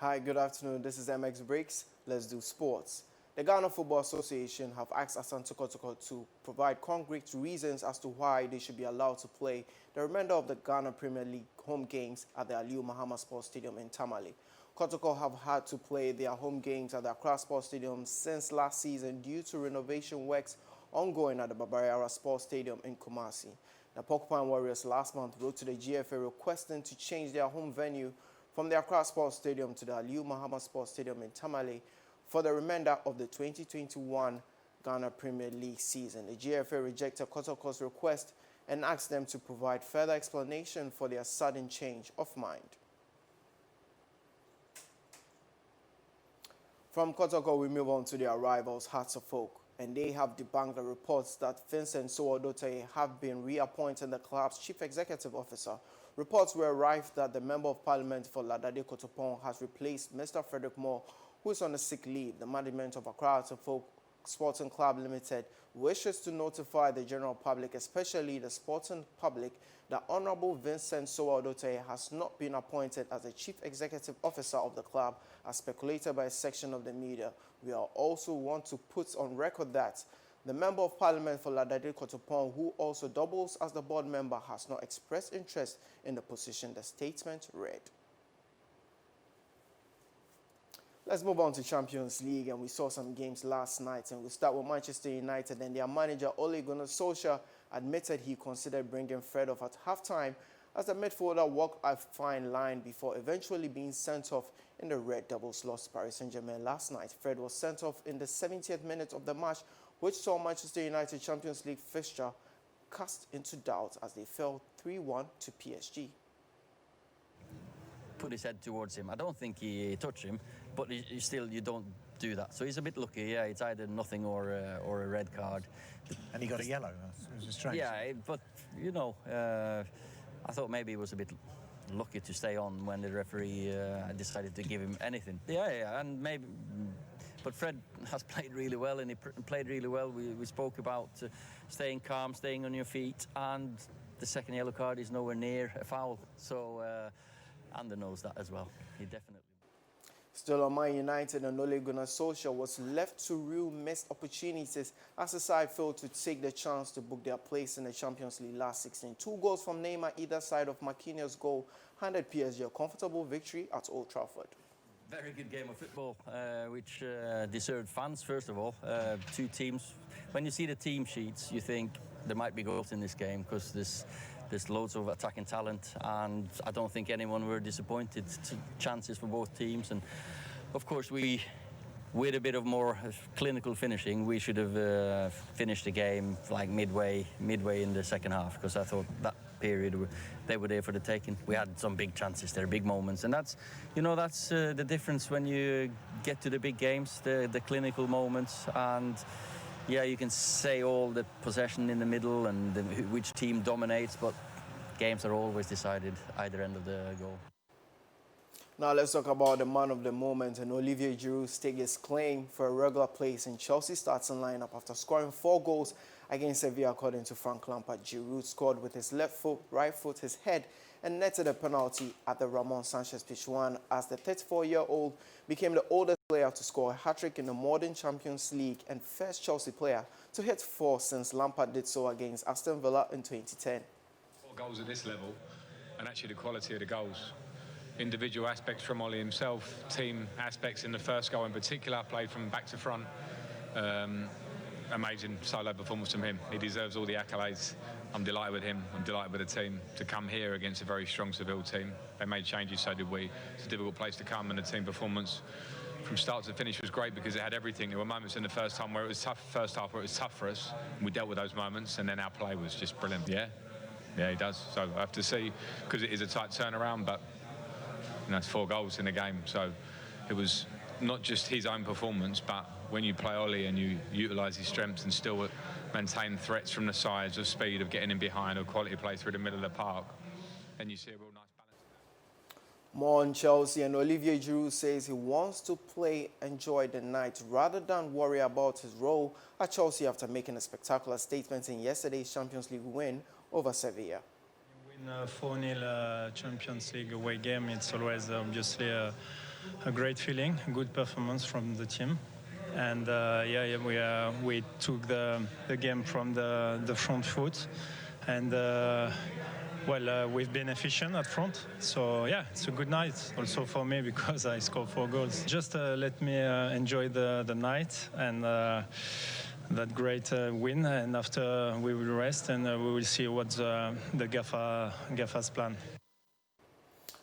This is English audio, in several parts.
Hi, good afternoon. This is MX Breaks. Let's do sports. The Ghana Football Association have asked Asante Kotoko to provide concrete reasons as to why they should be allowed to play the remainder of the Ghana Premier League home games at the Aliu Mahama Sports Stadium in Tamale. Kotoko have had to play their home games at the Accra Sports Stadium since last season due to renovation works ongoing at the Babariara Sports Stadium in Kumasi. The Porcupine Warriors last month wrote to the GFA requesting to change their home venue from the Accra Sports Stadium to the Aliu Mahama Sports Stadium in Tamale for the remainder of the 2021 Ghana Premier League season. The GFA rejected Kotoko's request and asked them to provide further explanation for their sudden change of mind. From Kotoko, we move on to their rivals, Hearts of Oak, and they have debunked the reports that Vincent Odotei have been reappointed the club's chief executive officer. Reports were rife that the Member of Parliament for Ladade Kotopon has replaced Mr. Frederick Moore, who is on a sick leave. The management of Accra Hearts of Oak Sporting Club Limited wishes to notify the general public, especially the sporting public, that Honorable Vincent Odotei has not been appointed as the chief executive officer of the club, as speculated by a section of the media. We also want to put on record that the Member of Parliament for Ladade Kotopon, who also doubles as the board member, has not expressed interest in the position, the statement read. Let's move on to Champions League, and we saw some games last night, and we'll start with Manchester United, and their manager Ole Gunnar Solskjaer admitted he considered bringing Fred off at halftime as the midfielder walked a fine line before eventually being sent off in the red doubles loss to Paris Saint-Germain last night. Fred was sent off in the 70th minute of the match, which saw Manchester United Champions League fixture cast into doubt as they fell 3-1 to PSG. Put his head towards him. I don't think he touched him, but you don't do that. So he's a bit lucky. Yeah, it's either nothing or a red card. And he got a yellow. It was strange. Yeah, but you know, I thought maybe he was a bit lucky to stay on when the referee decided to give him anything. Yeah, and maybe. But Fred has played really well, and he played really well. We spoke about staying calm, staying on your feet, and the second yellow card is nowhere near a foul. So, Ander knows that as well. He definitely. Still on Man United, and Ole Gunnar Solskjaer was left to real missed opportunities as the side failed to take the chance to book their place in the Champions League last 16. 2 goals from Neymar either side of Marquinhos' goal handed PSG a comfortable victory at Old Trafford. Very good game of football, which deserved fans, first of all. 2 teams. When you see the team sheets, you think there might be goals in this game because there's loads of attacking talent, and I don't think anyone were disappointed. Chances for both teams, and of course with a bit of more clinical finishing, we should have finished the game like midway in the second half, because I thought that period they were there for the taking. We had some big chances there, big moments, and that's the difference when you get to the big games, the clinical moments. And yeah, you can say all the possession in the middle and which team dominates, but games are always decided either end of the goal. Now let's talk about the man of the moment, and Olivier Giroud staked his claim for a regular place in Chelsea's starting lineup after scoring 4 goals against Sevilla, according to Frank Lampard. Giroud scored with his left foot, right foot, his head, and netted a penalty at the Ramon Sanchez Pizjuan as the 34-year-old became the oldest player to score a hat-trick in the modern Champions League and first Chelsea player to hit 4 since Lampard did so against Aston Villa in 2010. 4 goals at this level, and actually the quality of the goals. Individual aspects from Ollie himself, team aspects in the first goal in particular, played from back to front. Amazing solo performance from him. He deserves all the accolades. I'm delighted with him. I'm delighted with the team to come here against a very strong Seville team. They made changes, so did we. It's a difficult place to come, and the team performance from start to finish was great because it had everything. There were moments in the first half where it was tough where it was tough for us, and we dealt with those moments, and then our play was just brilliant. Yeah, he does. So I have to see, because it is a tight turnaround, but it's 4 goals in the game, so it was not just his own performance, but when you play Ollie and you utilise his strengths and still maintain threats from the sides, of speed, of getting in behind, or quality play through the middle of the park, then you see a real nice balance. More on Chelsea, and Olivier Giroud says he wants to enjoy the night rather than worry about his role at Chelsea after making a spectacular statement in yesterday's Champions League win over Sevilla. In a 4-0 Champions League away game, it's always obviously a great feeling, a good performance from the team. And we took the game from the front foot, and we've been efficient at front. So yeah, it's a good night also for me because I scored 4 goals. Just let me enjoy the night and that great win, and after we will rest and we will see what's the GFA's plan.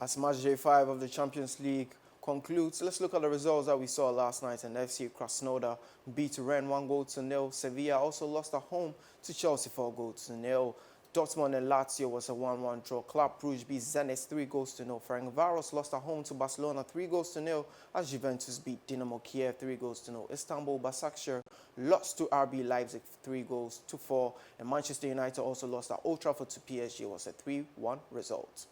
As match day 5 of the Champions League concludes, let's look at the results that we saw last night. And FC Krasnodar beat Rennes 1-0. Sevilla also lost at home to Chelsea 4-0. Dortmund and Lazio was a 1-1 draw. Club Brugge beat Zenit 3-0. Ferencváros lost at home to Barcelona 3-0 as Juventus beat Dynamo Kiev 3-0. Istanbul Başakşehir lost to RB Leipzig 3-4. And Manchester United also lost at Old Trafford to PSG. It was a 3-1 result.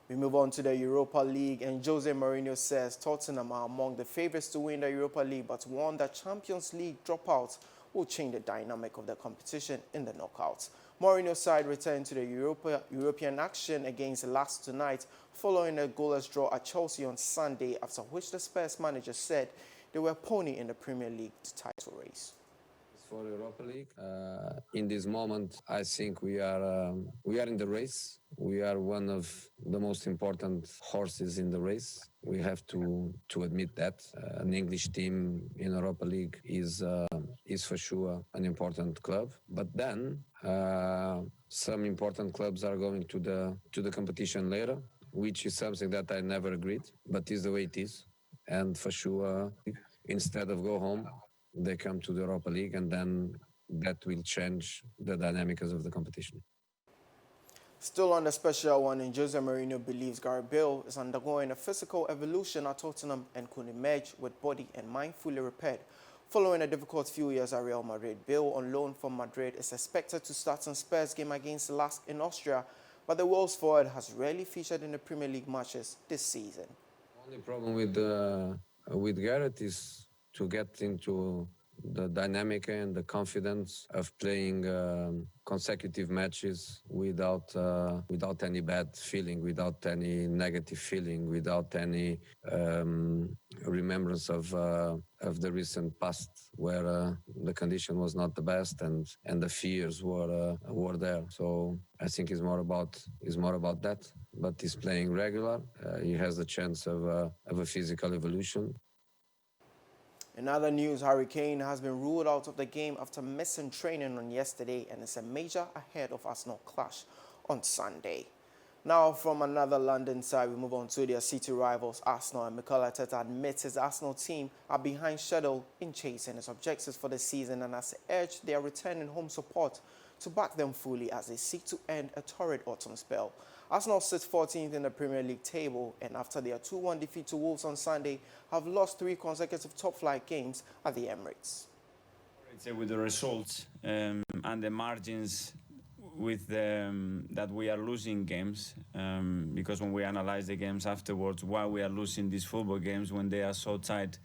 We move on to the Europa League, and Jose Mourinho says Tottenham are among the favourites to win the Europa League, but warned that Champions League dropouts will change the dynamic of the competition in the knockouts. Mourinho's side returned to the European action against Lask tonight, following a goalless draw at Chelsea on Sunday, after which the Spurs manager said they were pony in the Premier League title race. For Europa League, in this moment, I think we are in the race. We are one of the most important horses in the race. We have to admit that an English team in Europa League is for sure an important club. But then some important clubs are going to the competition later, which is something that I never agreed, but is the way it is. And for sure, instead of go home, they come to the Europa League, and then that will change the dynamics of the competition. Still on the special one, and Jose Mourinho believes Gareth Bale is undergoing a physical evolution at Tottenham and could emerge with body and mind fully repaired. Following a difficult few years at Real Madrid, Bale, on loan from Madrid, is expected to start some Spurs game against Lask in Austria, but the Wolves forward has rarely featured in the Premier League matches this season. The only problem with Gareth is to get into the dynamic and the confidence of playing consecutive matches without any bad feeling, without any negative feeling, without any remembrance of the recent past where the condition was not the best and the fears were there. So I think it's more about that. But he's playing regular. He has the chance of a physical evolution. In other news, Harry Kane has been ruled out of the game after missing training on yesterday, and is a major ahead of Arsenal clash on Sunday. Now, from another London side, we move on to their city rivals, Arsenal, and Mikel Arteta admits his Arsenal team are behind schedule in chasing its objectives for the season, and has urged their returning home support to back them fully as they seek to end a torrid autumn spell. Arsenal sits 14th in the Premier League table, and after their 2-1 defeat to Wolves on Sunday, have lost 3 consecutive top-flight games at the Emirates. I'd say with the results and the margins with that we are losing games, because when we analyze the games afterwards, why we are losing these football games when they are so tight,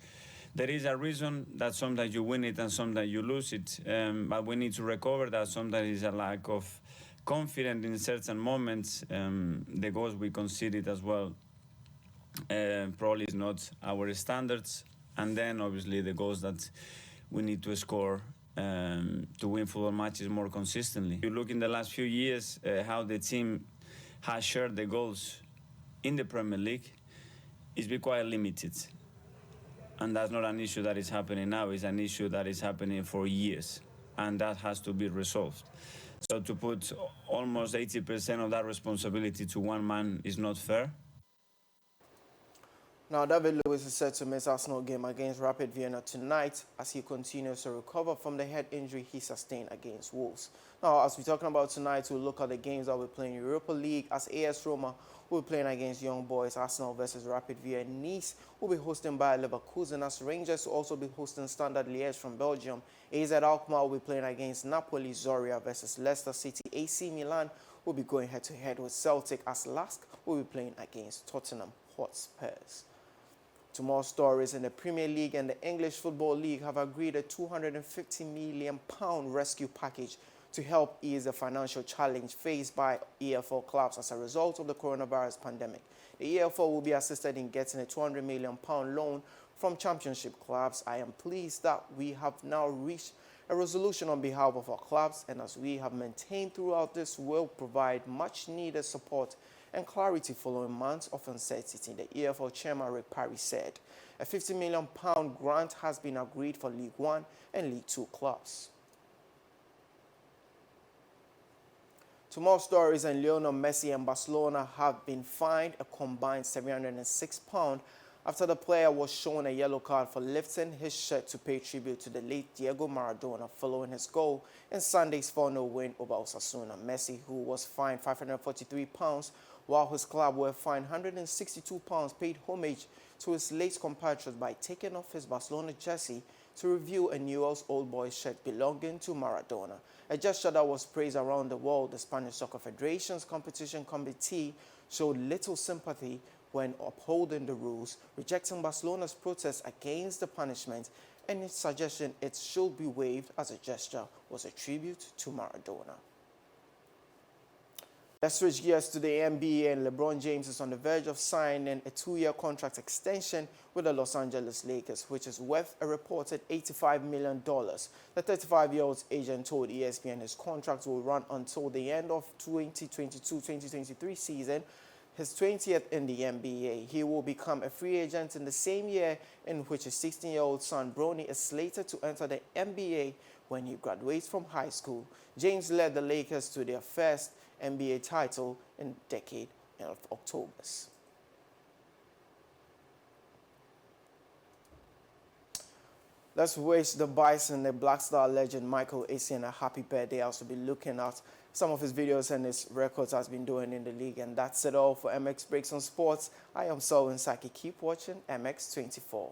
there is a reason that sometimes you win it and sometimes you lose it, but we need to recover that. Sometimes it's a lack of confidence in certain moments. The goals we conceded as well probably is not our standards, and then obviously the goals that we need to score to win football matches more consistently. You look in the last few years how the team has shared the goals in the Premier League, it's been quite limited. And that's not an issue that is happening now, it's an issue that is happening for years, and that has to be resolved. So to put almost 80% of that responsibility to one man is not fair. Now, David Luiz is set to miss Arsenal game against Rapid Vienna tonight as he continues to recover from the head injury he sustained against Wolves. Now, as we're talking about tonight, we'll look at the games that we're playing in Europa League, as AS Roma will be playing against Young Boys, Arsenal versus Rapid Vienna. Nice will be hosting Bayer Leverkusen, as Rangers will also be hosting Standard Liège from Belgium. AZ Alkmaar will be playing against Napoli, Zorya versus Leicester City. AC Milan will be going head-to-head with Celtic, as Lask will be playing against Tottenham Hotspurs. Two more stories in the Premier League and the English Football League have agreed a £250 million rescue package to help ease the financial challenge faced by EFL clubs as a result of the coronavirus pandemic. The EFL will be assisted in getting a £200 million loan from championship clubs. I am pleased that we have now reached a resolution on behalf of our clubs, and as we have maintained throughout this, will provide much needed support and clarity following months of uncertainty, the EFL chairman Rick Parry said. A £50 million grant has been agreed for League One and League Two clubs. Two more stories, and Lionel Messi and Barcelona have been fined a combined £706 after the player was shown a yellow card for lifting his shirt to pay tribute to the late Diego Maradona following his goal in Sunday's 4-0 win over Osasuna. Messi, who was fined £543, while his club were fined £162, paid homage to his late compatriot by taking off his Barcelona jersey to reveal a Newell's Old Boys shirt belonging to Maradona, a gesture that was praised around the world. The Spanish Soccer Federation's competition committee showed little sympathy when upholding the rules, rejecting Barcelona's protest against the punishment and its suggestion it should be waived as a gesture was a tribute to Maradona. Let's switch gears to the NBA, and Lebron James is on the verge of signing a 2-year contract extension with the Los Angeles Lakers, which is worth a reported $85 million. The 35-year-old's agent told ESPN his contract will run until the end of 2022-2023 season, his 20th in the NBA. He will become a free agent in the same year in which his 16-year-old son Bronny is slated to enter the NBA when he graduates from high school. James led the Lakers to their first NBA title in a decade of Octobers. Let's wish the Bison, the Black Star legend Michael Essien, a happy birthday. I'll also be looking at some of his videos and his records has been doing in the league. And that's it all for MX Breaks on Sports. I am Selwyn Saki. Keep watching MX24.